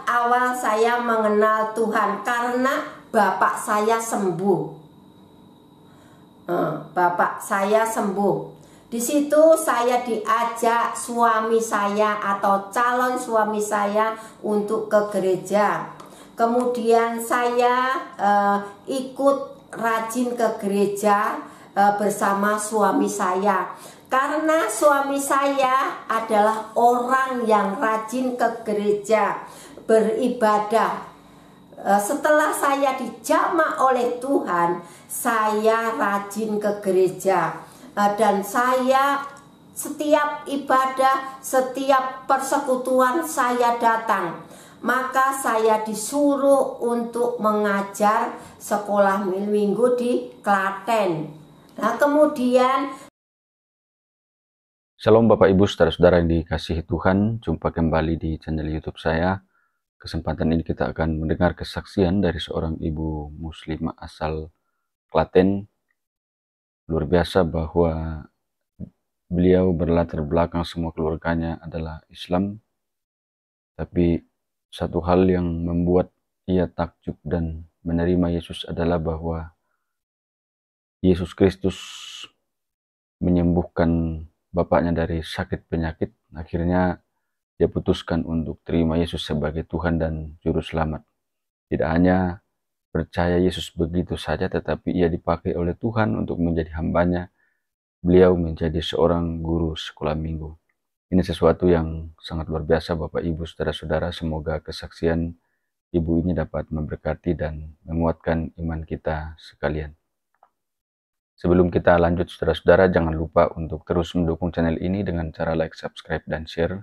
awal saya mengenal Tuhan, karena bapak saya sembuh. Bapak saya sembuh. Di situ saya diajak suami saya atau calon suami saya untuk ke gereja. Kemudian saya ikut rajin ke gereja bersama suami saya. Karena suami saya adalah orang yang rajin ke gereja beribadah. Setelah saya dijamah oleh Tuhan, saya rajin ke gereja. Dan saya setiap ibadah, setiap persekutuan saya datang. Maka saya disuruh untuk mengajar sekolah minggu di Klaten. Nah, kemudian Shalom Bapak Ibu saudara-saudara yang dikasihi Tuhan, jumpa kembali di channel YouTube saya. Kesempatan ini kita akan mendengar kesaksian dari seorang ibu muslimah asal Klaten. Luar biasa bahwa beliau berlatar belakang semua keluarganya adalah Islam. Tapi satu hal yang membuat ia takjub dan menerima Yesus adalah bahwa Yesus Kristus menyembuhkan bapaknya dari sakit penyakit. Akhirnya dia putuskan untuk terima Yesus sebagai Tuhan dan Juru Selamat. Tidak hanya percaya Yesus begitu saja, tetapi ia dipakai oleh Tuhan untuk menjadi hambanya. Beliau menjadi seorang guru sekolah minggu. Ini sesuatu yang sangat luar biasa Bapak Ibu saudara-saudara. Semoga kesaksian ibu ini dapat memberkati dan menguatkan iman kita sekalian. Sebelum kita lanjut saudara-saudara, jangan lupa untuk terus mendukung channel ini dengan cara like, subscribe, dan share,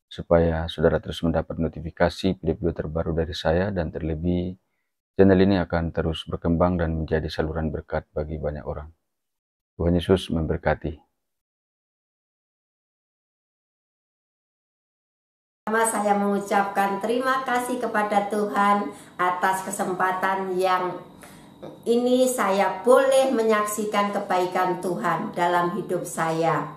supaya saudara terus mendapat notifikasi video-video terbaru dari saya, dan terlebih channel ini akan terus berkembang dan menjadi saluran berkat bagi banyak orang. Tuhan Yesus memberkati. Saya mengucapkan terima kasih kepada Tuhan atas kesempatan yang ini saya boleh menyaksikan kebaikan Tuhan dalam hidup saya.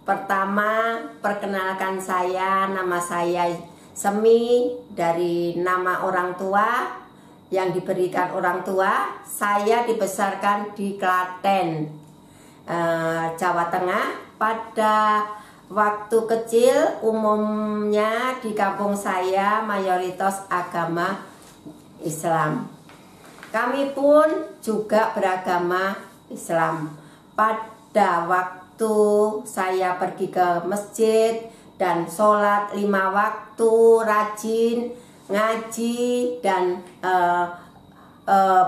Pertama, perkenalkan saya, nama saya Semi, dari nama orang tua yang diberikan orang tua. Saya dibesarkan di Klaten, Jawa Tengah. Pada waktu kecil umumnya di kampung saya mayoritas agama Islam. Kami pun juga beragama Islam. Pada waktu saya pergi ke masjid dan sholat 5 waktu, rajin ngaji dan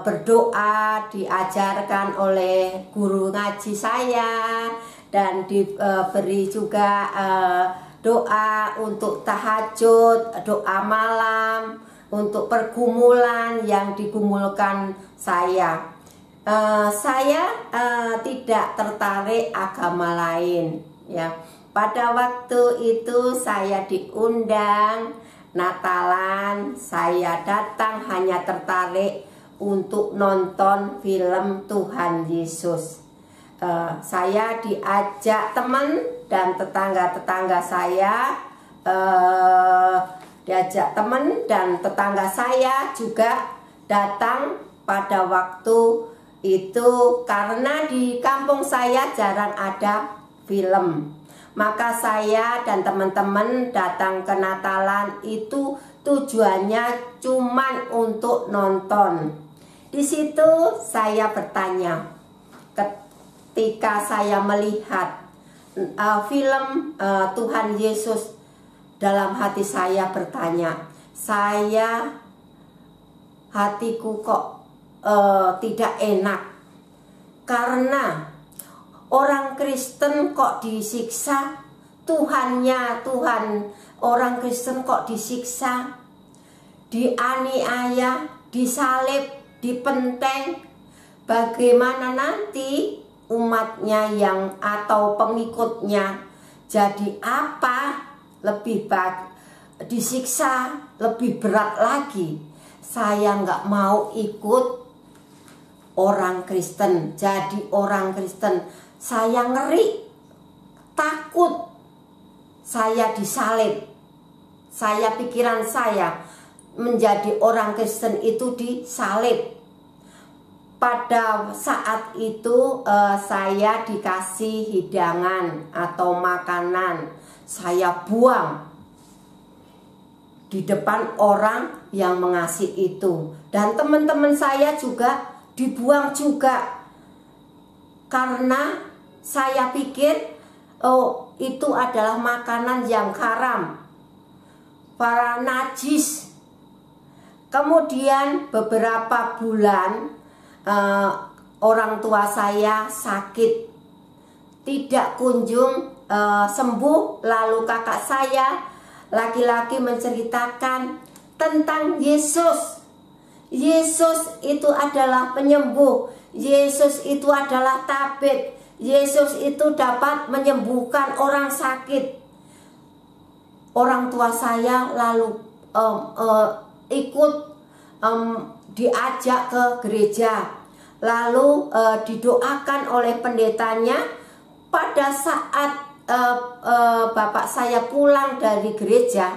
berdoa, diajarkan oleh guru ngaji saya, dan diberi juga doa untuk tahajud, doa malam, untuk pergumulan yang digumulkan saya. Saya tidak tertarik agama lain, ya. Pada waktu itu saya diundang Natalan, saya datang hanya tertarik untuk nonton film Tuhan Yesus. Saya diajak teman dan tetangga-tetangga saya, saya juga datang pada waktu itu, karena di kampung saya jarang ada film. Maka saya dan teman-teman datang ke Natalan itu tujuannya cuman untuk nonton. Di situ saya bertanya, ketika saya melihat film Tuhan Yesus, dalam hati saya bertanya, hatiku kok tidak enak, karena orang Kristen kok disiksa, Tuhan orang Kristen kok disiksa, dianiaya, disalib, dipenteng. Bagaimana nanti umatnya atau pengikutnya jadi apa? Lebih disiksa, lebih berat lagi. Saya nggak mau ikut orang Kristen, jadi orang Kristen. Saya ngeri, takut saya disalib. Pikiran saya, menjadi orang Kristen itu disalib. Pada saat itu saya dikasih hidangan atau makanan, saya buang di depan orang yang mengasih itu. Dan teman-teman saya juga dibuang juga. Karena saya pikir, oh itu adalah makanan yang haram, para najis. Kemudian beberapa bulan orang tua saya sakit, tidak kunjung sembuh. Lalu kakak saya laki-laki menceritakan tentang Yesus. Yesus itu adalah penyembuh. Yesus itu adalah tabib. Yesus itu dapat menyembuhkan orang sakit. Orang tua saya lalu ikut diajak ke gereja, lalu didoakan oleh pendetanya. Pada saat bapak saya pulang dari gereja,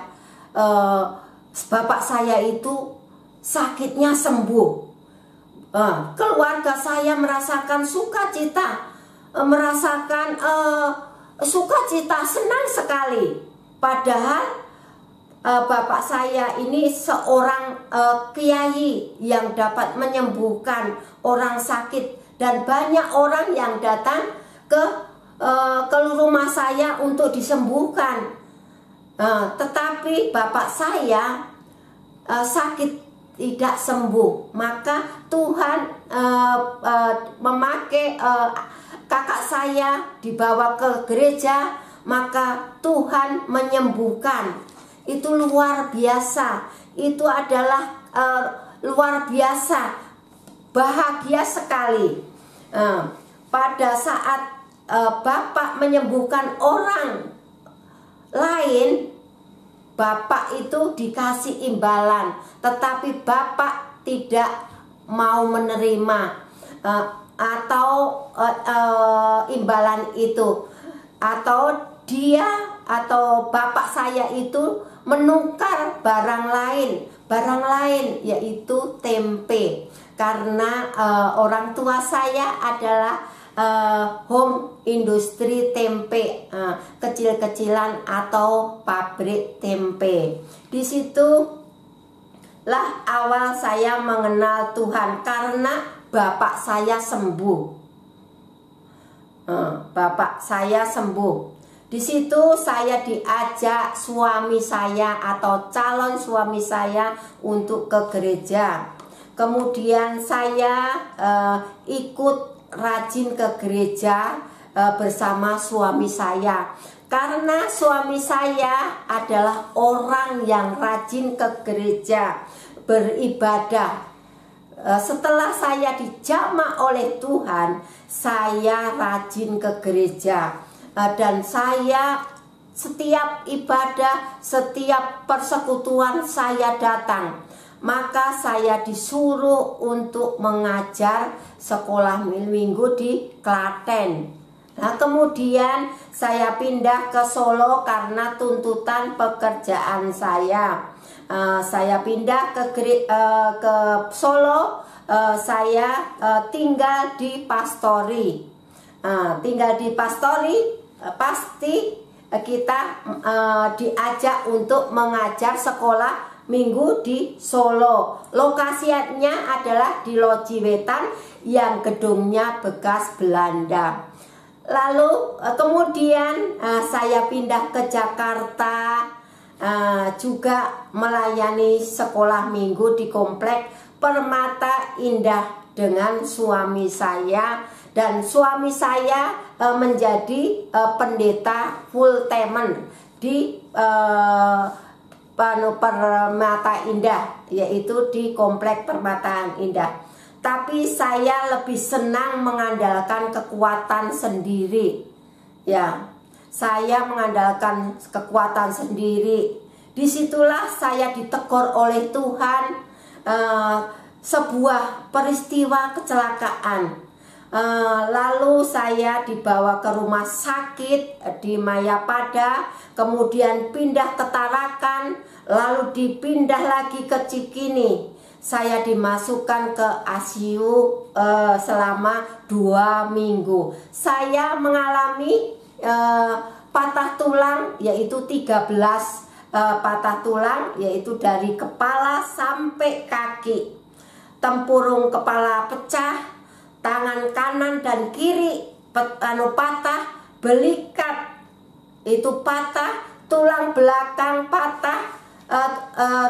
bapak saya itu sakitnya sembuh. Keluarga saya merasakan sukacita, merasakan sukacita, senang sekali. Padahal bapak saya ini seorang kiai yang dapat menyembuhkan orang sakit, dan banyak orang yang datang ke rumah saya untuk disembuhkan. Tetapi bapak saya sakit tidak sembuh. Maka Tuhan memakai kakak saya dibawa ke gereja, maka Tuhan menyembuhkan. Itu luar biasa. Itu adalah luar biasa, bahagia sekali. Pada saat bapak menyembuhkan orang lain, bapak itu dikasih imbalan, tetapi bapak tidak mau menerima atau imbalan itu, atau dia atau bapak saya itu menukar barang lain, yaitu tempe. Karena orang tua saya adalah home industri tempe, kecil-kecilan atau pabrik tempe. Disitulah awal saya mengenal Tuhan, karena bapak saya sembuh. Bapak saya sembuh. Di situ saya diajak suami saya atau calon suami saya untuk ke gereja. Kemudian saya ikut rajin ke gereja bersama suami saya. Karena suami saya adalah orang yang rajin ke gereja beribadah. Setelah saya dijamah oleh Tuhan, saya rajin ke gereja. Dan saya setiap ibadah, setiap persekutuan saya datang. Maka saya disuruh untuk mengajar sekolah minggu di Klaten. Nah, kemudian saya pindah ke Solo karena tuntutan pekerjaan saya. Saya pindah ke Solo. Saya tinggal di Pastori. Tinggal di Pastori, pasti kita diajak untuk mengajar sekolah minggu di Solo. Lokasinya adalah di Loji Wetan yang gedungnya bekas Belanda. Lalu kemudian saya pindah ke Jakarta, juga melayani sekolah minggu di komplek Permata Indah dengan suami saya. Dan suami saya menjadi pendeta full time di Permata Indah, yaitu di komplek Permata Indah. Tapi saya lebih senang mengandalkan kekuatan sendiri. Ya, saya mengandalkan kekuatan sendiri. Disitulah saya ditegur oleh Tuhan, sebuah peristiwa kecelakaan. Lalu saya dibawa ke rumah sakit di Mayapada, kemudian pindah ke Tarakan, lalu dipindah lagi ke Cikini. Saya dimasukkan ke ICU selama 2 minggu. Saya mengalami patah tulang, yaitu 13 patah tulang, yaitu dari kepala sampai kaki. Tempurung kepala pecah, tangan kanan dan kiri patah, belikat itu patah, tulang belakang patah,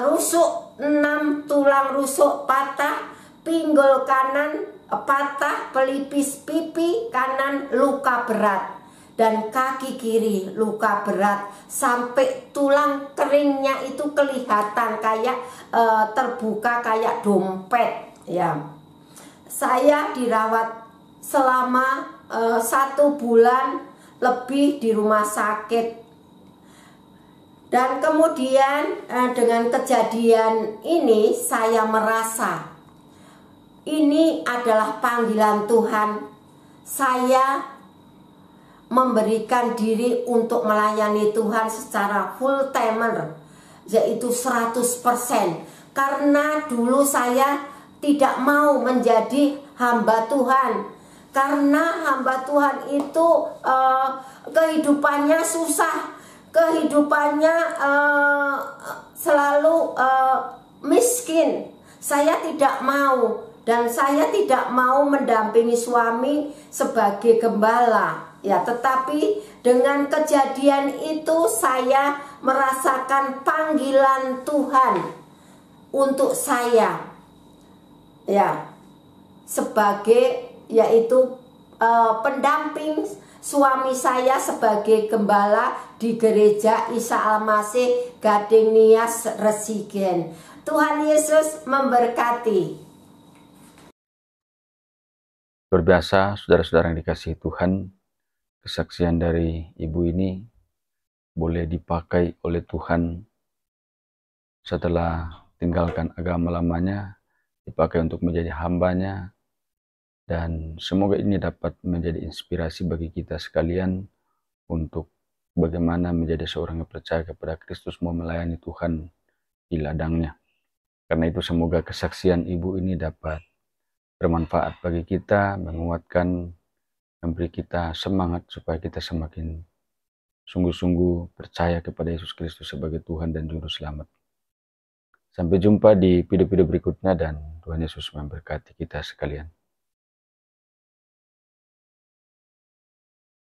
rusuk 6 tulang rusuk patah, pinggul kanan patah, pelipis pipi kanan luka berat, dan kaki kiri luka berat sampai tulang keringnya itu kelihatan kayak terbuka kayak dompet ya. Saya dirawat selama 1 bulan lebih di rumah sakit. Dan kemudian dengan kejadian ini saya merasa ini adalah panggilan Tuhan. Saya memberikan diri untuk melayani Tuhan secara full timer, yaitu 100%. Karena dulu saya tidak mau menjadi hamba Tuhan. Karena hamba Tuhan itu kehidupannya susah, kehidupannya selalu miskin. Saya tidak mau, dan saya tidak mau mendampingi suami sebagai gembala ya. Tetapi dengan kejadian itu saya merasakan panggilan Tuhan untuk saya ya, sebagai yaitu pendamping suami saya sebagai gembala di gereja Isa Al-Masih Gading Nias Resigen. Tuhan Yesus memberkati. Luar biasa, saudara-saudara yang dikasihi Tuhan, kesaksian dari ibu ini boleh dipakai oleh Tuhan setelah tinggalkan agama lamanya, dipakai untuk menjadi hambanya. Dan semoga ini dapat menjadi inspirasi bagi kita sekalian untuk bagaimana menjadi seorang yang percaya kepada Kristus, mau melayani Tuhan di ladangnya. Karena itu semoga kesaksian ibu ini dapat bermanfaat bagi kita, menguatkan, memberi kita semangat supaya kita semakin sungguh-sungguh percaya kepada Yesus Kristus sebagai Tuhan dan Juru Selamat. Sampai jumpa di video-video berikutnya, dan Tuhan Yesus memberkati kita sekalian.